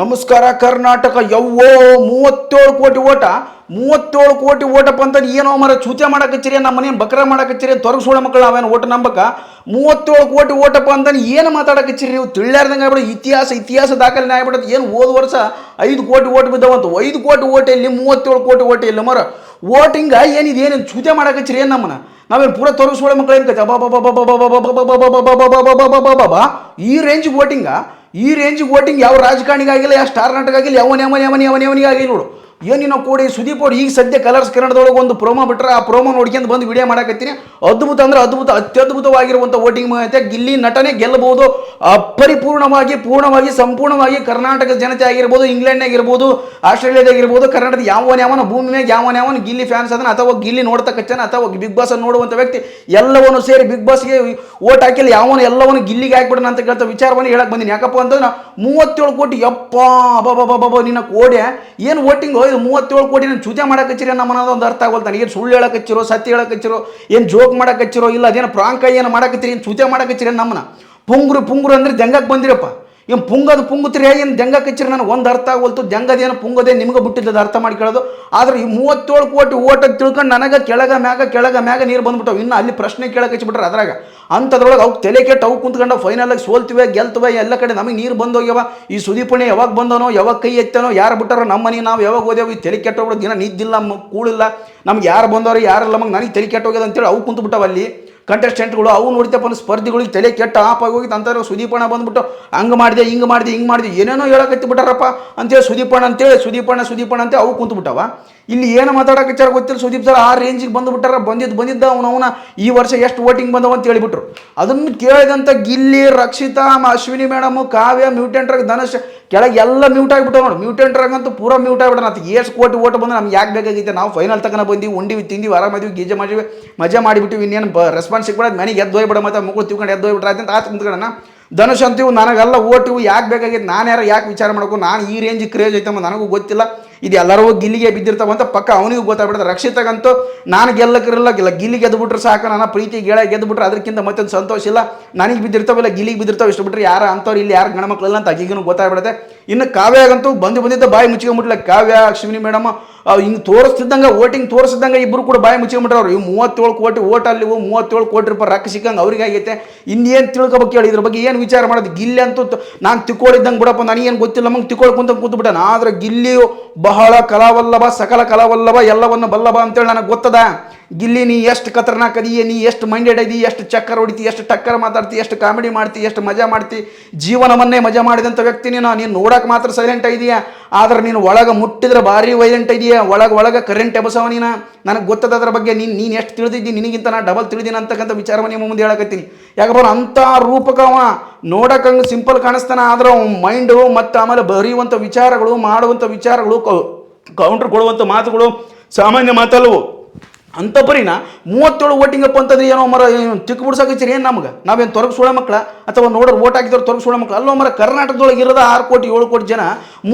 ನಮಸ್ಕಾರ ಕರ್ನಾಟಕ ಯವ್ವೋ 37 ಕೋಟಿ ಓಟ 37 ಕೋಟಿ ಓಟಪ್ಪ ಅಂತ ಏನೋ ಮರ ಚೂತೆ ಮಾಡಕಚ್ಚಿರಿ ನಮ್ಮ ಮನೇನು ಬಕ್ರ ಮಾಡಕಚ್ಚಿರಿ ತೊರಗಿಸೋಳ ಮಕ್ಕಳು ನಾವೇನು ಓಟ್ ನಂಬಕ 37 ಕೋಟಿ ಓಟಪ್ಪ ಅಂತ ಏನು ಮಾತಾಡಕಚ್ಚಿರಿ ನೀವು ತಿಳಿಯಾರ್ದಂಗೆ ಆಗ್ಬಿಡ ಇತಿಹಾಸ ದಾಖಲೆ ಆಗ್ಬಿಡೋದು ಏನು ಹೋದ ವರ್ಷ 5 ಕೋಟಿ ಓಟ್ ಬಿದ್ದವಂತ 5 ಕೋಟಿ ಓಟ್ ಇಲ್ಲಿ 37 ಕೋಟಿ ಓಟ್ ಇಲ್ಲ ಮರ ಓಟಿಂಗ ಏನಿದೆ ಏನೇನು ಚೂತೆ ಮಾಡಕಚ್ಚಿರಿ ಏನು ನಮ್ಮನ್ನ ನಾವೇನು ಪೂರ ತೊರಗಿಸೋಳ ಮಕ್ಕಳು ಏನು ಕಚ್ಚ ಈ ರೇಂಜ್ ವೋಟಿಂಗ್ ಯಾವ ರಾಜಕಾರಣಿಗಾಗಿಲ್ಲ ಯಾವ ಸ್ಟಾರ್ ನಟಗಾಗಿಲ್ಲ ಯಾವನಿಗೆ ಆಗಿಲ್ಲ ನೋಡು ಏನಿನ ಕೋಡಿ ಸುದೀಪ್ ಅವ್ರು ಈಗ ಸದ್ಯ ಕಲರ್ಸ್ ಕನ್ನಡದೊಳಗೆ ಒಂದು ಪ್ರೋಮೋ ಬಿಟ್ರೆ ಆ ಪ್ರೋಮೋ ನೋಡ್ಕೊಂಡು ಬಂದು ವಿಡಿಯೋ ಮಾಡಕತ್ತೀನಿ ಅದ್ಭುತ ಅಂದ್ರೆ ಅತ್ಯದ್ಭುತವಾಗಿರುವಂಥ ವೋಟಿಂಗ್ ಮತ್ತೆ ಗಿಲ್ಲಿ ನಟನೆ ಗೆಲ್ಲಬಹುದು ಪೂರ್ಣವಾಗಿ ಸಂಪೂರ್ಣವಾಗಿ ಕರ್ನಾಟಕದ ಜನತೆ ಆಗಿರ್ಬೋದು ಇಂಗ್ಲೆಂಡ್ನಾಗ ಇರ್ಬೋದು ಆಸ್ಟ್ರೇಲಿಯಾದಾಗಿರ್ಬೋದು ಕರ್ನಾಟಕದ ಯಾವನ ಭೂಮಿ ಮ್ಯಾಗ ಯಾವನ ಗಿಲ್ಲಿ ಫ್ಯಾನ್ಸ್ ಅದನ್ನ ಅಥವಾ ಗಿಲ್ಲಿ ನೋಡ್ತಕ್ಕಚ್ಚಾನ ಅಥವಾ ಬಿಗ್ ಬಾಸ್ ಅನ್ನು ನೋಡುವಂಥ ವ್ಯಕ್ತಿ ಎಲ್ಲವನ್ನು ಸೇರಿ ಬಿಗ್ ಬಾಸ್ಗೆ ಓಟ್ ಹಾಕಿಲ್ಲ ಎಲ್ಲವನ್ನು ಗಿಲ್ಲಿಗೆ ಹಾಕ್ಬಿಡೋಣ ಅಂತ ಕೇಳ್ತಾ ವಿಚಾರವನ್ನು ಹೇಳಕ್ ಬಂದೀನಿ ಯಾಕಪ್ಪ ಅಂತಂದ್ರೆ 37 ಕೋಟಿ ನಿನ್ನ ಕೋಡೆ ಏನು ವೋಟಿಂಗ್ 37 ಕೋಟಿ ನಾನು ಚೂತೆ ಮಾಡಕಚ್ಚಿರಿ ನಮ್ಮ ಒಂದು ಅರ್ಥ ಆಗೋಲ್ತಾನೆ ಏನು ಸುಳ್ಳು ಹೇಳಕಚ್ಚಿರೋ ಸತ್ಯ ಹೇಳಕಚ್ಚಿರೋ ಏನು ಜೋಕ್ ಮಾಡಕಚ್ಚಿರೋ ಇಲ್ಲ ಅದೇನು ಪ್ರಾಂಕ ಏನು ಮಾಡಕತ್ತೀರಿ ಏನು ಚೂತೆ ಮಾಡಕಚ್ಚಿರಿ ನಮ್ಮನ್ನ ಪುಂಗ್ರು ಅಂದ್ರೆ ಜಂಗಕ್ಕೆ ಬಂದಿರಪ್ಪ ಏನು ಪುಂಗುತ್ರಿ ಏನು ಜಂಗ ಕಚ್ಚಿರಿ ನನಗೆ ಒಂದು ಅರ್ಥ ಆಗೋಲ್ತು ಜಂಗದೇನು ಪುಂಗದೇ ನಿಮ್ಗೆ ಬಿಟ್ಟಿದ್ದದು ಅರ್ಥ ಮಾಡ್ಕೊಳ್ಳೋದು ಆದರೆ ಈ 37 ಕೋಟಿ ಓಟ ತಿಳ್ಕೊಂಡು ನನಗೆ ಕೆಳಗ ಮ್ಯಾಗ ನೀರು ಬಂದ್ಬಿಟ್ಟವು ಇನ್ನು ಅಲ್ಲಿ ಪ್ರಶ್ನೆ ಕೇಳಕ್ಕೆ ಹಚ್ಚಿಬಿಟ್ರೆ ಅದ್ರಾಗ ಅಂಥದ್ರೊಳಗೆ ಅವ್ಕೆ ತಲೆ ಕೆಟ್ಟು ಅವು ಕುಂತ್ಕೊಂಡು ಫೈನಲಾಗಿ ಸೋಲ್ತಿವೆ ಗೆಲ್ತವೆ ಎಲ್ಲ ಕಡೆ ನಮಗೆ ನೀರು ಬಂದೋಗ್ಯವ ಈ ಸುದೀಪಣೆ ಯಾವಾಗ ಬಂದನೋ ಯಾವಾಗ ಕೈ ಎತ್ತನೋ ಯಾರು ಬಿಟ್ಟಾರೋ ನಮ್ಮ ಮನೆ ನಾವು ಯಾವಾಗ ಹೋದೇವು ಈ ತಲೆ ಕೆಟ್ಟೋಗ್ಬಿಡೋ ದಿನ ನಿದ್ದಿಲ್ಲ ಕೂಳಿಲ್ಲ ನಮ್ಗೆ ಯಾರು ಬಂದವರು ಯಾರಲ್ಲ ನಮಗೆ ನನಗೆ ತಲೆ ಕೆಟ್ಟೋಗ್ಯದ ಅಂತೇಳಿ ಅವು ಕುಂತ್ಬಿಟ್ಟವ ಅಲ್ಲಿ ಕಂಟೆಸ್ಟೆಂಟ್ಗಳು ಅವು ನೋಡ್ತಪ್ಪ ಸ್ಪರ್ಧಿಗಳಿಗೆ ತಲೆ ಕೆಟ್ಟ ಆಪಾಗಿ ಹೋಗಿತ್ತು ಅಂತಾರೆ ಸುದೀಪಣ್ಣ ಬಂದ್ಬಿಟ್ಟು ಹಿಂಗೆ ಮಾಡಿದೆ ಏನೇನೋ ಹೇಳಕತ್ತಿ ಬಿಟ್ಟಾರಪ್ಪ ಅಂತೇಳಿ ಸುದೀಪಣ್ಣ ಅಂತೇಳಿ ಅವು ಕುಂತ್ಬಿಟ್ಟವ ಇಲ್ಲಿ ಏನು ಮಾತಾಡೋಕೆ ಗೊತ್ತಿಲ್ಲ ಸುದೀಪ್ ಸರ್ ಆ ರೇಂಜಿಗೆ ಬಂದುಬಿಟ್ಟಾರ ಬಂದಿದ್ದ ಅವನ ಈ ವರ್ಷ ಎಷ್ಟು ವೋಟಿಂಗ್ ಬಂದವ ಅಂತ ಹೇಳಿಬಿಟ್ರು ಅದನ್ನು ಕೇಳಿದಂಥ ಗಿಲ್ಲಿ ರಕ್ಷಿತಾ ಅಶ್ವಿನಿ ಮೇಡಮು ಕಾವ್ಯ ಮ್ಯೂಟೆಂಟ್ರಾಗ ಧನುಷ್ ಕೆಳಗೆ ಎಲ್ಲ ಮ್ಯೂಟ್ ಆಗಿಬಿಟ್ಟವ ನೋಡಿ ಮ್ಯೂಟೆಂಟ್ರಾಗಂತೂ ಪೂರ ಮ್ಯೂಟ್ ಆಗಿಬಿಟ್ಟ ಅದು ಎಷ್ಟು ಕೋಟಿ ಓಟ್ ಬಂದು ನಮ್ಗೆ ಯಾಕೆ ಬೇಕಾಗಿತ್ತು ನಾವು ಫೈನಲ್ ತಗೊಂಡು ಬಂದೀವಿ ಉಂಡಿವಿ ತಿಂದಿವಿ ಆರಾಮದಿವಿ ಗೀಜೆ ಮಾಡಿವಿ ಮಜಾ ಮಾಡಿಬಿಟ್ಟಿವಿ ಇನ್ನೇನು ರೆಸ್ಪಾನ್ಸ್ ಸಿಗ್ಬಿಡೋದು ಮನೆಗೆ ಎದ್ದು ಹೋಗ್ಬಿಡ ಮತ್ತು ಮುಗುಳು ತಿಳ್ಕೊಂಡು ಎದ್ದು ಹೋಗ್ಬಿಟ್ರೆ ಅಂತ ಆತ ಕುಂತ್ಕೊಳ್ಳೋಣ ಧನುಷ್ ಅಂತೀವಿ ನನಗೆಲ್ಲ ಓಟಿವು ಯಾಕೆ ಬೇಕಾಗಿತ್ತು ನಾನು ಯಾಕೆ ವಿಚಾರ ಮಾಡ್ಕೊ ನಾನು ಈ ರೇಂಜ್ ಕ್ರೇಜ್ ಐತಮ್ಮ ನನಗೂ ಗೊತ್ತಿಲ್ಲ ಇದು ಎಲ್ಲರೂ ಗಿಲ್ಲಿಗೆ ಬಿದ್ದಿರ್ತಾವಂತ ಪಕ್ಕ ಅವನಿಗೂ ಗೊತ್ತಾಗ್ಬಿಡುತ್ತೆ ರಕ್ಷಿತಾಗಂತೂ ನಾನು ಗೆಲ್ಲಕ್ಕಿರಲ್ಲ ಗಿಲ್ಲಿ ಗೆದ್ದುಬಿಟ್ರೆ ಸಾಕು ನನ್ನ ಪ್ರೀತಿ ಗೆಳ ಗೆದ್ದುಬಿಟ್ರೆ ಅದಕ್ಕಿಂತ ಮತ್ತೊಂದು ಸಂತೋಷ ಇಲ್ಲ ನನಗೆ ಬಿದ್ದಿರ್ತಾವಿಲ್ಲ ಗಿಲ್ಲಿಗೆ ಬಿದ್ದಿರ್ತಾವೆ ಇಷ್ಟು ಬಿಟ್ಟರೆ ಯಾರು ಅಂಥವ್ರು ಇಲ್ಲಿ ಯಾರು ಗಣಮಕ್ಳಿಲ್ಲ ಅಂತ ಅಗಿಗೂ ಗೊತ್ತಾಗ್ಬಿಡುತ್ತೆ ಇನ್ನು ಕಾವ್ಯಾಗಂತೂ ಬಂದಿದ್ದ ಬಾಯಿ ಮುಚ್ಕೊಂಡ್ಬಿಟ್ಲ ಕಾವ್ಯ ಅಶ್ವಿನಿ ಮೇಡಮ್ ಹಿಂಗೆ ವೋಟಿಂಗ್ ತೋರಿಸಿದಂಗೆ ಇಬ್ಬರು ಕೂಡ ಬಾಯಿ ಮುಚ್ಕೊಂಡ್ಬಿಟ್ರೆ ಅವ್ರು ಇವು 37 ಕೋಟಿ ಓಟ್ ಅಲ್ಲಿ 37 ಕೋಟಿ ರೂಪಾಯಿ ರೊಕ್ಕ ಸಿಕ್ಕಂಗೆ ಅವ್ರಿಗೆ ಆಗೈತೆ ಇನ್ನೇನು ತಿಳ್ಕೊಬೇಕು ಹೇಳಿ ಇದ್ರ ಬಗ್ಗೆ ಏನು ವಿಚಾರ ಮಾಡೋದು ಗಿಲ್ಲಿ ಅಂತೂ ನಾನು ತಿಕ್ಕೊಂಡಿದ್ದಂಗೆ ಬಿಡಪ್ಪ ನನಗೇನು ಗೊತ್ತಿಲ್ಲ ನಮಗೆ ತಿಕ್ಕೊಳ್ಳಿ ಕೂತ್ಬಿಟ್ಟಾನ ಆದರೆ ಗಿಲ್ಲಿಯು ಬಹಳ ಕಲಾವಲ್ಲಭ ಸಕಲ ಕಲಾವಲ್ಲಭ ಎಲ್ಲವನ್ನು ಬಲ್ಲಭ ಅಂತೇಳಿ ನನಗೆ ಗೊತ್ತದ ಗಿಲ್ಲಿ ನೀ ಎಷ್ಟು ಖತರ್ನಾಕ್ ಅದೀಯ ನೀ ಎಷ್ಟು ಮೈಂಡೆಡ್ ಅದೀ ಎಷ್ಟು ಚಕ್ಕರ್ ಹೊಡಿತಿ ಎಷ್ಟು ಟಕ್ಕರ್ ಮಾತಾಡ್ತಿ ಎಷ್ಟು ಕಾಮಿಡಿ ಮಾಡ್ತಿ ಎಷ್ಟು ಮಜಾ ಮಾಡ್ತಿ ಜೀವನವನ್ನೇ ಮಜಾ ಮಾಡಿದಂಥ ವ್ಯಕ್ತಿ ನೀನು ನೋಡೋಕೆ ಮಾತ್ರ ಸೈಲೆಂಟ್ ಇದೆಯಾ ಆದರೆ ನೀನು ಒಳಗೆ ಮುಟ್ಟಿದ್ರೆ ಭಾರಿ ವೈಲೆಂಟ್ ಇದೆಯಾ ಒಳಗೆ ಕರೆಂಟ್ ಎಬಸವ ನೀನು ನನಗೆ ಗೊತ್ತದ ಅದ್ರ ಬಗ್ಗೆ ನೀನು ಎಷ್ಟು ತಿಳಿದಿದ್ದೀನಿ ನಿನಗಿಂತ ನಾನು ಡಬಲ್ ತಿಳಿದೀನಿ ಅಂತಕ್ಕಂಥ ವಿಚಾರವನ್ನು ನಿಮ್ಮ ಮುಂದೆ ಹೇಳಕತ್ತೀನಿ ಯಾಕಪ್ಪ ಅಂಥ ರೂಪಕವ ನೋಡೋಕಂಗೆ ಸಿಂಪಲ್ ಕಾಣಿಸ್ತಾನೆ ಆದ್ರೆ ಮೈಂಡು ಮತ್ತು ಆಮೇಲೆ ಬರೆಯುವಂಥ ವಿಚಾರಗಳು ಮಾಡುವಂಥ ವಿಚಾರಗಳು ಕೌಂಟ್ರ್ ಕೊಡುವಂಥ ಮಾತುಗಳು ಸಾಮಾನ್ಯ ಮಾತಲ್ಲವು ಅಂಥ ಪರಿನ 37 ವೋಟಿಂಗಪ್ಪ ಅಂತಂದ್ರೆ ಏನೋ ಮರ ಚಿಕ್ಕ ಬಿಡ್ಸಕಚ್ಚಿರಿ ಏನು ನಮ್ಗೆ ನಾವೇನು ತೊರಗಿಸೋಳ ಮಕ್ಕಳ ಅಥವಾ ನೋಡ್ರಿ ಓಟ್ ಹಾಕಿದವ್ರು ತೊರಗಿಸೋಳ ಮಕ್ಕಳು ಅಲ್ಲೋ ಮರ ಕರ್ನಾಟಕದೊಳಗೆ ಇರೋದ 6 ಕೋಟಿ 7 ಕೋಟಿ ಜನ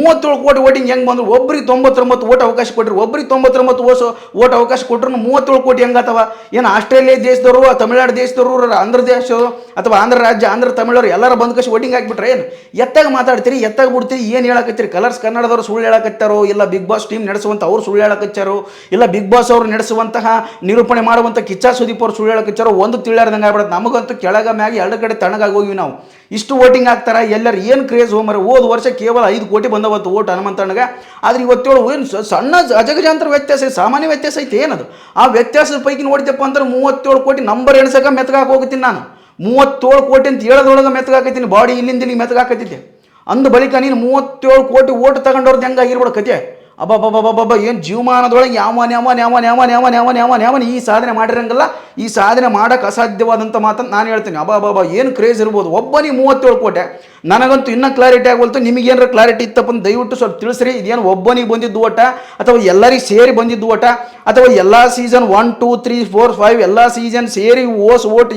37 ಕೋಟಿ ವೋಟಿಂಗ್ ಹೆಂಗೆ ಬಂದ್ರು ಒಬ್ಬರಿಗೆ 99 ಓಟ್ ಅವಕಾಶ ಕೊಟ್ಟರು ಒಬ್ಬರಿಗೆ 99 ಓಟ್ ಅವಕಾಶ ಕೊಟ್ಟರು 37 ಕೋಟಿ ಹೆಂಗತ್ತವ ಏನು ಆಸ್ಟ್ರೇಲಿಯಾ ದೇಶದವರು ತಮಿಳ್ನಾಡು ದೇಶದವರು ಆಂಧ್ರ ದೇಶದವರು ಅಥವಾ ಆಂಧ್ರ ರಾಜ್ಯ ಆಂಧ್ರ ತಮಿಳವರು ಎಲ್ಲರೂ ಬಂದು ಕಸಿ ವೋಟಿಂಗ್ ಹಾಕಿಬಿಟ್ರೆ ಏನು ಎತ್ತಾಗ ಮಾತಾಡ್ತೀರಿ ಎತ್ತಾಗ ಬಿಡ್ತೀರಿ ಏನು ಹೇಳಕತ್ತೀರಿ ಕಲರ್ಸ್ ಕನ್ನಡದವರು ಸುಳ್ಳು ಹೇಳಕತ್ತಾರೋ ಇಲ್ಲ ಬಿಗ್ ಬಾಸ್ ಟೀಮ್ ನಡೆಸುವಂಥ ಅವ್ರು ಸುಳ್ಳು ಹೇಳಕಚ್ಚಾರೋ ಇಲ್ಲ ಬಿಗ್ ಬಾಸ್ ಅವರು ನಡೆಸುವಂತಹ ನಿರೂಪಣೆ ಮಾಡುವಂಥ ಕಿಚ್ಚ ಸುದೀಪ್ ಅವ್ರು ಸುಳ್ಳು ಹೇಳಕಚ್ಚಾರೋ ಒಂದು ತಿಳಿಯಾರ್ದಂಗೆ ಆಗ್ಬಿಡುತ್ತೆ ನಮಗಂತೂ ಕೆಳಗ ಮ್ಯಾಗ ಎರಡು ಕಡೆ ತಣ್ಣಗಾಗಿ ಹೋಗಿವಿ ನಾವು ಇಷ್ಟು ವೋಟಿಂಗ್ ಆಗ್ತಾರೆ ಎಲ್ಲರೂ ಏನು ಕ್ರೇಜ್ ಹೋಮರ ಹೋದ ವರ್ಷ ಕೇವಲ 5 ಕೋಟಿ ಬಂದವತ್ತು ಓಟ್ ಹನುಮಂತಣ್ಣಗೆ ಆದರೆ ಇವತ್ತೇಳು ಏನು ಸಣ್ಣ ಅಜಗಜಾಂತರ ವ್ಯತ್ಯಾಸ ಸಾಮಾನ್ಯ ವ್ಯತ್ಯಾಸ ಐತೆ ಏನದು ಆ ವ್ಯತ್ಯಾಸದ ಪೈಕಿ ನೋಡಿದಪ್ಪ ಅಂದ್ರೆ 37 ಕೋಟಿ ನಂಬರ್ ಎಣ್ಸಕ್ಕೆ ಮೆತ್ತಗಾಕಿ ಹೋಗ್ತೀನಿ ನಾನು 37 ಕೋಟಿ ಅಂತ ಹೇಳೋದ್ರೊಳಗೆ ಮೆತ್ತಗಾಕತ್ತೀನಿ ಬಾಡಿ ಇಲ್ಲಿಂದ ಇಲ್ಲಿ ಮೆತ್ತಗಾಕತ್ತಿದ್ದೆ ಅಂದ ಬಳಿಕ ನೀನು 37 ಕೋಟಿ ಓಟ್ ತಗೊಂಡವ್ರದ್ದು ಹೆಂಗಾಗಿರ್ಬಿಡ ಕತೆ ಅಬ್ಬಬ್ಬಬ್ಬಬ್ಬಬ್ಬ ಏನು ಜೀವಮಾನದೊಳಗೆ ಯಾವನ ಈ ಸಾಧನೆ ಮಾಡಿರಂಗಲ್ಲ ಈ ಸಾಧನೆ ಮಾಡೋಕೆ ಅಸಾಧ್ಯವಾದಂಥ ಮಾತಂತ ನಾನು ಹೇಳ್ತೀನಿ ಅಬ್ಬಬ್ಬಬ್ಬ ಏನು ಕ್ರೇಜ್ ಇರ್ಬೋದು ಒಬ್ಬನಿಗೆ 37 ಕೋಟಿ ನನಗಂತೂ ಇನ್ನೂ ಕ್ಲಾರಿಟಿ ಆಗೋಲ್ತು ನಿಮಗೇನಾರ ಕ್ಲಾರಿಟಿ ಇತ್ತಪ್ಪ ದಯವಿಟ್ಟು ಸ್ವಲ್ಪ ತಿಳಿಸ್ರಿ ಇದೇನು ಒಬ್ಬನಿಗೆ ಬಂದಿದ್ದು ಓಟ ಅಥವಾ ಎಲ್ಲರಿಗೆ ಸೇರಿ ಬಂದಿದ್ದು ಓಟ ಅಥವಾ ಎಲ್ಲ ಸೀಸನ್ 1 2 3 4 5 ಎಲ್ಲ ಸೀಸನ್ ಸೇರಿ ಓಟ್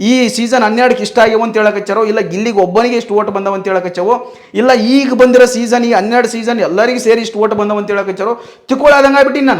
ಈ ಸೀಸನ್ 12ಕ್ಕೆ ಇಷ್ಟ ಆಗ್ಯವ ಅಂತ ಹೇಳಕಚ್ಚಾರೋ ಇಲ್ಲ ಗಿಲ್ಲಿಗೆ ಒಬ್ಬನಿಗೆ ಇಷ್ಟು ಓಟ್ ಬಂದವ ಅಂತ ಹೇಳಕಚ್ಚವೋ ಇಲ್ಲ ಈಗ ಬಂದಿರೋ ಸೀಸನ್ ಈ 12 ಸೀಸನ್ ಎಲ್ಲರಿಗೆ ಸೇರಿ ಇಷ್ಟು ಓಟ್ ಬಂದವ ಅಂತ ಹೇಳಕಚ್ಚಾರೋ ತಿಳ್ಕೊಳ್ಳಾದಂಗೆ ಆಗ್ಬಿಟ್ಟಿನಿ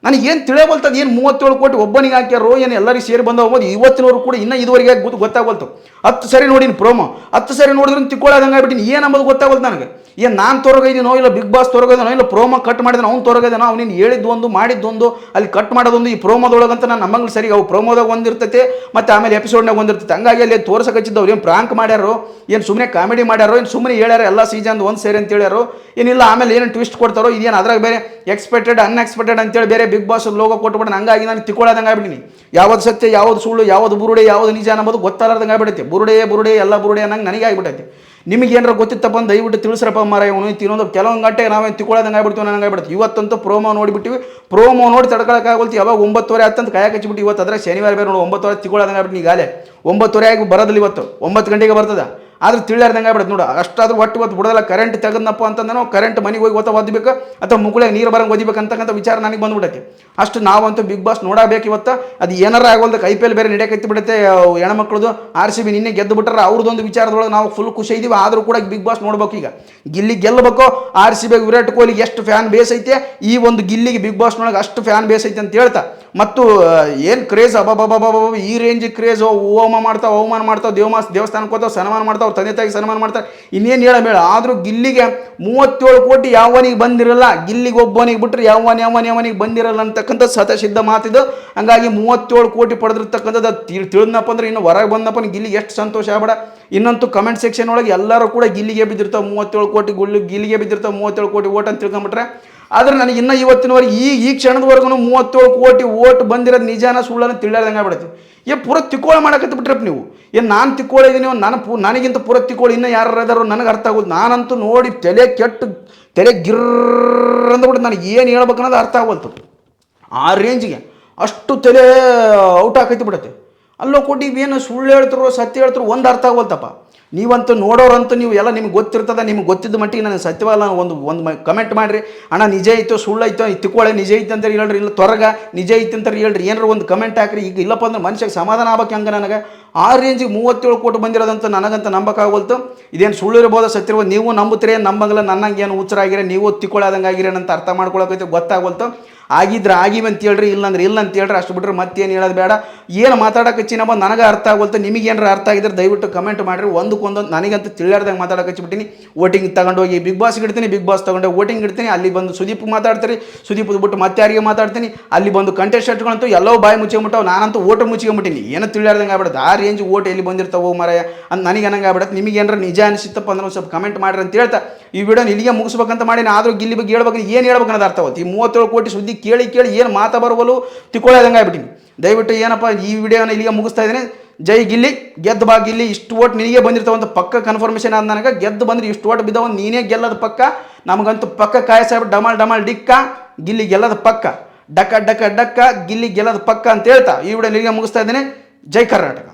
ನನಗೇನು ತಿಳಿಯಬಲ್ತದ ಏನು 37 ಕೋಟಿ ಒಬ್ಬನಿಗೆ ಹಾಕ್ಯಾರೋ ಏನು ಎಲ್ಲರಿಗೆ ಸೇರಿ ಬಂದವ ಇವತ್ತಿನವರು ಕೂಡ ಇನ್ನೂ ಇದುವರೆಗೆ ಗೊತ್ತಾಗೋಲ್ತು 10 ಸರಿ ನೋಡಿನಿ ಪ್ರೋಮೋ 10 ಸರಿ ನೋಡಿದ್ರೆ ತಿಳ್ಕೊಳ್ಳೋದಂಗೆ ಆಗ್ಬಿಟ್ಟಿನಿ ಏನು ಅಂಬೋದು ಗೊತ್ತಾಗೋಲ್ತು ನನಗೆ ಏನು ನಾನು ತೊರಗೈದಿನೋ ಇಲ್ಲ ಬಿಗ್ ಬಾಸ್ ತೊರಗೈದನೋ ಇಲ್ಲ ಪ್ರೋಮೋ ಕಟ್ ಮಾಡಿದನೋ ಅವ್ನು ತೊರಗೈದನೋ ಅವ್ನು ಹೇಳಿದ್ದೊಂದು ಮಾಡಿದ್ದೊಂದು ಅಲ್ಲಿ ಕಟ್ ಮಾಡೋದೊಂದು ಈ ಪ್ರೋಮೋದೊಳಗಂತ ನಾನು ನಮ್ಮಂಗೆ ಸರಿ ಅವು ಪ್ರೋಮೋದಾಗ ಒಂದಿರ್ತೈತೆ ಮತ್ತು ಆಮೇಲೆ ಎಪಿಸೋಡ್ನಾಗ ಒಂದಿರ್ತೈತೆ. ಹಂಗಾಗಿ ಅಲ್ಲಿ ತೋರ್ಸಕಚ್ಚಿದ್ದವ್ರು ಏನು ಪ್ರಾಂಕ್ ಮಾಡ್ಯಾರೋ ಏನು ಸುಮ್ಮನೆ ಕಾಮಿಡಿ ಮಾಡ್ಯಾರೋ ಏನು ಸುಮ್ಮನೆ ಹೇಳ್ಯಾರ ಎಲ್ಲ ಸೀಸನ್ ಒಂದು ಸೇರಿ ಅಂತ ಹೇಳ್ಯಾರೋ ಏನಿಲ್ಲ ಆಮೇಲೆ ಏನು ಟ್ವಿಸ್ಟ್ ಕೊಡ್ತಾರೋ ಇದೇನು ಅದ್ರಾಗ ಬೇರೆ ಎಕ್ಸ್ಪೆಕ್ಟೆಡ್ ಅನ್ಎಕ್ಸ್ಪೆಕ್ಟೆಡ್ ಅಂತೇಳಿ ಬೇರೆ ಬಿಗ್ ಬಾಸ್ ಲೋಗೋ ಕೊಟ್ಬಿಟ್ಟು ಹಂಗಾಗಿ ನಾನು ತಿಳ್ಕೊಳ್ಳೋದಂಗೆ ಆಗ್ಬಿಟ್ಟಿನಿ. ಯಾವ್ದು ಸತ್ಯ ಯಾವ್ದು ಸುಳ್ಳು ಯಾವ್ದು ಬುರುಡೆ ಯಾವ್ದು ನಿಜ ಅನ್ನೋದು ಗೊತ್ತಾಲಾರ್ದಂಗೆ ಆಗ್ಬಿಟ್ಟೈತೆ. ಬುರುಡೆ ಎಲ್ಲ ಬುರುಡೆ ಅನ್ನಂಗೆ ನನಗೆ ಆಗ್ಬಿಟ್ಟೈತೆ. ನಿಮಗೆ ಏನಾರ ಗೊತ್ತಿತ್ತಪ್ಪ ಅಂತ ದಯವಿಟ್ಟು ತಿಳಿಸ್ರಪ್ಪ ಮಾರ ಇವನು ಇನ್ನೊಂದು ಕೆಲವೊಂದು ಗಂಟೆಗೆ ನಾವೇನು ತಿಳ್ಕೊಳ್ಳೋದಂಗೆ ಆಗ್ಬಿಡ್ತೀವಿ ನನಗೆ ಆಗ್ಬಿಡ್ತೀವಿ. ಇವತ್ತಂತೂ ಪ್ರೋಮೋ ನೋಡಿಬಿಟ್ಟಿವಿ, ಪ್ರೋಮೋ ನೋಡಿ ತಡ್ಕೊಳಕ್ಕಾಗೋಲ್ತಿ. ಯಾವಾಗ 9:30 ಆತಂತ ಕಾಯಕ್ಕೆ ಹಚ್ಚಿಬಿಟ್ಟು ಇವತ್ತು ಅದ್ರ ಶನಿವಾರ ಬೇರೆ ನೋಡಿ 9:30 ತಿಳ್ಕೊಳ್ಳೋದಂಗೆ ಆಗ್ಬಿಟ್ಟು ಈಗಾಗಲೇ 9:30 ಆಗಿ ಬರೋದಿಲ್ಲ, ಇವತ್ತು 9 ಗಂಟೆಗೆ ಬರ್ತದೆ. ಆದ್ರೆ ತಿಳಿಯಾರ್ದಂಗೆ ಆಗ್ಬಿಡುತ್ತೆ ನೋಡು. ಅಷ್ಟಾದ್ರೂ ಒಟ್ಟು ಇವತ್ತು ಬಿಡೋದಲ್ಲ. ಕರೆಂಟ್ ತೆಗೆದನಪ್ಪ ಅಂತಂದ್ರೆ ಕರೆಂಟ್ ಮನೆಗೆ ಹೋಗಿ ಓದಬೇಕು ಅಥವಾ ಮುಗುಳಿಗೆ ನೀರು ಬರಂಗೆ ಓದಿಬೇಕು ಅಂತಕ್ಕಂಥ ವಿಚಾರ ನನಗೆ ಬಂದ್ಬಿಡೈತಿ. ಅಷ್ಟು ನಾವಂತೂ ಬಿಗ್ ಬಾಸ್ ನೋಡಬೇಕು ಇವತ್ತು. ಅದು ಏನಾರ ಆಗೋಲ್ದಕ್ಕೆ IPL ಬೇರೆ ನಡೆಯಕೈತಿ ಬಿಡುತ್ತೆ. ಹೆಣ್ಮಕ್ಳದು RCB ನಿನ್ನೆ ಗೆದ್ದು ಬಿಟ್ರೆ ಅವ್ರದ್ದೊಂದು ವಿಚಾರದೊಳಗೆ ನಾವು ಫುಲ್ ಖುಷಿ ಇದ್ದೀವಿ. ಆದರೂ ಕೂಡ ಬಿಗ್ ಬಾಸ್ ನೋಡ್ಬೇಕು. ಈಗ ಗಿಲ್ಲಿ ಗೆಲ್ಲಬೇಕು. RCB ವಿರಾಟ್ ಕೊಹ್ಲಿಗೆ ಎಷ್ಟು ಫ್ಯಾನ್ ಬೇಸ್ ಐತೆ, ಈ ಒಂದು ಗಿಲ್ಲಿಗೆ ಬಿಗ್ ಬಾಸ್ ನೋಡೋಕೆ ಅಷ್ಟು ಫ್ಯಾನ್ ಬೇಸ್ ಐತೆ ಅಂತ ಹೇಳ್ತಾ ಮತ್ತು ಏನು ಕ್ರೇಜ್ ಈ ರೇಂಜ್ ಕ್ರೇಜ್. ಅವಮಾನ ಮಾಡ್ತಾವೆ ದೇವಸ್ಥಾನಕ್ಕೆ ಹೋಗ್ತಾವೆ, ಸನ್ಮಾನ ಮಾಡ್ತಾವೆ, ತಂದೆ ತಾಯಿಗೆ ಸನ್ಮಾನ ಮಾಡ್ತಾರೆ, ಇನ್ನೇನು ಹೇಳ. ಆದರೂ ಗಿಲ್ಲಿಗೆ 37 ಕೋಟಿ ಯಾವನಿಗೆ ಬಂದಿರಲ್ಲ, ಗಿಲ್ಲಿಗೆ ಒಬ್ಬನಿಗೆ ಬಿಟ್ಟರೆ ಯಾವನಿಗೆ ಬಂದಿರಲ್ಲ ಅಂತಕ್ಕಂಥ ಸತಸಿದ್ಧ ಮಾತಿದು. ಹಂಗಾಗಿ 37 ಕೋಟಿ ಪಡೆದಿರ್ತಕ್ಕಂಥದ್ದು ತಿಳಿದ್ನಪ್ಪ ಅಂದ್ರೆ ಇನ್ನು ಹೊರಗೆ ಬಂದಪ್ಪ ಗಿಲ್ಲಿಗೆ ಎಷ್ಟು ಸಂತೋಷ ಆಗ್ಬೇಡ. ಇನ್ನಂತೂ ಕಮೆಂಟ್ ಸೆಕ್ಷನ್ ಒಳಗೆ ಎಲ್ಲರೂ ಕೂಡ ಗಿಲ್ಲಿಗೆ ಬಿದ್ದಿರ್ತಾವೆ 37 ಕೋಟಿ ಗಿಲ್ಲಿಗೆ ಬಿದ್ದಿರ್ತಾವೆ 37 ಕೋಟಿ ಓಟ್ ಅಂತ ತಿಳ್ಕೊಂಬಿಟ್ರೆ. ಆದರೆ ನನಗೆ ಇನ್ನೂ ಇವತ್ತಿನವರೆಗೆ ಈ ಕ್ಷಣದವರೆಗೂ 37 ಕೋಟಿ ಓಟ್ ಬಂದಿರೋದು ನಿಜಾನ ಸುಳ್ಳನ್ನು ತಿಳಿಯಾರ್ದಂಗೆ ಆಗ್ಬಿಡುತ್ತೆ. ಪೂರ ತಿಕ್ಕೋಳೆ ಮಾಡಕತ್ತ ಬಿಟ್ರಪ್ಪ ನೀವು. ಏನು ನಾನು ತಿಕ್ಕೋಳಿದ್ದೀನಿ, ನನಗಿಂತ ಪೂರ ತಿಕ್ಕೋಳಿ ಇನ್ನೂ ಯಾರು ಇದಾರೋ ನನಗೆ ಅರ್ಥ ಆಗೋದು. ನಾನಂತೂ ನೋಡಿ ತಲೆ ಗಿರ್ರ ಅಂದ್ಬಿಟ್ಟು ನನಗೆ ಏನು ಹೇಳ್ಬೇಕು ಅನ್ನೋದು ಅರ್ಥ ಆಗೋಲ್ತು. ಆ ರೇಂಜಿಗೆ ಅಷ್ಟು ತಲೆ ಔಟ್ ಹಾಕೈತಿ ಬಿಡುತ್ತೆ. ಅಲ್ಲೋ ಕೊಟ್ಟು ಏನು ಸುಳ್ಳು ಹೇಳ್ತಾರೋ ಸತ್ಯ ಹೇಳ್ತಾರೋ ಒಂದು ಅರ್ಥ ಆಗೋಲ್ತಪ್ಪ. ನೀವಂತೂ ನೋಡೋರಂತೂ ನೀವು ಎಲ್ಲ ನಿಮ್ಗೆ ಗೊತ್ತಿರ್ತದೆ. ನಿಮ್ಗೆ ಗೊತ್ತಿದ್ದ ಮಟ್ಟಿಗೆ ನನಗೆ ಸತ್ಯವಲ್ಲ ಒಂದು ಕಮೆಂಟ್ ಮಾಡಿರಿ. ಅಣ್ಣ ನಿಜ ಐತೋ ಸುಳ್ಳು ಐತೋ ತಿಕ್ಕೋಳೆ ನಿಜ ಐತೆ ಅಂತ ಹೇಳ್ರಿ, ಇಲ್ಲ ತೊರಗ ನಿಜ ಐತೆ ಅಂತ ಹೇಳ್ರಿ, ಏನಾರು ಒಂದು ಕಮೆಂಟ್ ಹಾಕ್ರಿ. ಈಗ ಇಲ್ಲಪ್ಪ ಅಂದ್ರೆ ಮನುಷ್ಯಗೆ ಸಮಾಧಾನ ಆಗ್ಬೇಕು. ಹಂಗೆ ನನಗೆ ಆ ರೇಂಜಿಗೆ 37 ಕೋಟಿ ಬಂದಿರೋದಂತ ನನಗಂತ ನಂಬಕ್ಕಾಗೋಲ್ತು. ಇದೇನು ಸುಳ್ಳು ಇರ್ಬೋದು ಸತ್ಯ ಇರ್ಬೋದು, ನೀವು ನಂಬುತ್ತೀರಿ ನಂಬಂಗಿಲ್ಲ. ನನ್ನಂಗೆ ಏನು ಹುಚ್ಚರಾಗಿರಿ, ನೀವು ತಿಕ್ಕೊಳ್ಳೋದಂಗೆ ಆಗಿರಿ ಅಂತ ಅರ್ಥ ಮಾಡ್ಕೊಳಕೈತೆ ಗೊತ್ತಾಗೋಲ್ತು. ಆಗಿದ್ರೆ ಆಗಿವೆ ಅಂತ ಹೇಳ್ರಿ, ಇಲ್ಲಾಂದ್ರೆ ಇಲ್ಲ ಅಂತ ಹೇಳ್ರಿ. ಅಷ್ಟು ಬಿಟ್ಟರೆ ಮತ್ತೇನು ಹೇಳೋದು ಬೇಡ. ಏನು ಮಾತಾಡೋಕೆ ಹಚ್ಚಿನಪ್ಪ ನನಗೆ ಅರ್ಥ ಆಗೋಲ್ತು. ನಿಮಗೆ ಏನಾರ ಅರ್ಥ ಆಗಿದ್ರೆ ದಯವಿಟ್ಟು ಕಮೆಂಟ್ ಮಾಡಿರಿ. ಒಂದಕ್ಕೊಂದು ನನಗಂತೂ ತಿಳಿಯಾರ್ದಂಗೆ ಮಾತಾಡೋಕೆ ಹಚ್ಚಿಬಿಟ್ಟಿನಿ. ವೋಟಿಂಗ್ ತಗೊಂಡೋಗಿ ಬಿಗ್ ಬಾಸ್ಗೆ ಇಡ್ತೀನಿ, ಬಿಗ್ ಬಾಸ್ ತೊಗೊಂಡೋಗಿ ವೋಟಿಂಗ್ ಇಡ್ತೀನಿ. ಅಲ್ಲಿ ಬಂದು ಸುದೀಪ್ ಮಾತಾಡ್ತೀರಿ, ಸುದೀಪ್ ಬಿಟ್ಟು ಮತ್ತೆ ಯಾರಿಗೆ ಮಾತಾಡ್ತೀನಿ. ಅಲ್ಲಿ ಬಂದು ಕಂಟೆಸ್ಟೆಂಟ್ಗಳಂತೂ ಎಲ್ಲವೂ ಬಾಯಿ ಮುಚ್ಕೊಂಬಿಟ್ಟವು. ನಾನಂತೂ ಓಟ್ ಮುಚ್ಕೊಂಬಿಟ್ಟಿನಿ. ಏನು ತಿಳಿಯಾರ್ದಂಗೆ ಆಗ್ಬಿಡುತ್ತೆ. ಆ ರೇಂಜ್ ಓಟ್ ಎಲ್ಲಿ ಬಂದಿರ್ತಾವೋ ಮರಯ ಅಂತ ನನಗೆ ಅನ್ನಂಗೆ ಆಗ್ಬಿಡುತ್ತೆ. ನಿಮಗೆ ಏನಾರ ನಿಜ ಅನಿಸುತ್ತಪ್ಪ ಅಂದ್ರೆ ಒಂದು ಸ್ವಲ್ಪ ಕಮೆಂಟ್ ಮಾಡಿರಿ ಅಂತ ಹೇಳ್ತಾ ಈ ವಿಡಿಯೋನ ಇಲ್ಲಿಗೆ ಮುಗಿಸ್ಬೇಕಂತ ಮಾಡಿ. ಆದರೂ ಗಿಲ್ಲಿ ಬಗ್ಗೆ ಹೇಳ್ಬೇಕು, ಏನು ಹೇಳ್ಬೇಕು ಅನ್ನೋದು ಅರ್ಥ ಆಗುತ್ತೆ. ಈ 37 ಕೋಟಿ ಸುದ್ದಿ ಕೇಳಿ ಏನು ಮಾತಾ ಬರವಲು ತಿಕ್ಕೊಳ್ಳೋದಂಗೆ ಆಗ್ಬಿಟ್ಟಿನಿ. ದಯವಿಟ್ಟು ಏನಪ್ಪ ಈ ವಿಡಿಯೋನ ಇಲ್ಲಿಗೆ ಮುಗಿಸ್ತಾ ಇದ್ದೀನಿ. ಜೈ ಗಿಲ್ಲಿ, ಗೆದ್ದು ಬಾ ಗಿಲ್ಲಿ. ಇಷ್ಟು ಓಟ್ ನಿನಗೆ ಬಂದಿರ್ತಾವಂತ ಪಕ್ಕ ಕನ್ಫರ್ಮೇಷನ್ ಆದ ನನಗೆ. ಗೆದ್ದು ಬಂದ್ರೆ ಇಷ್ಟು ಓಟ್ ಬಿದ್ದಾವ, ನೀನೇ ಗೆಲ್ಲದ ಪಕ್ಕ. ನಮಗಂತೂ ಪಕ್ಕ ಕಾಯಸಾಬ್ ಡಮಾಲ್ ಡಿಕ್ಕ ಗಿಲ್ಲಿ ಗೆಲ್ಲದ ಪಕ್ಕ. ಡಕ್ಕ ಗಿಲ್ಲಿ ಗೆಲ್ಲದ ಪಕ್ಕ ಅಂತ ಹೇಳ್ತಾ ಈ ವಿಡಿಯೋ ಇಲ್ಲಿಗೆ ಮುಗಿಸ್ತಾ ಇದ್ದೀನಿ. ಜೈ ಕರ್ನಾಟಕ.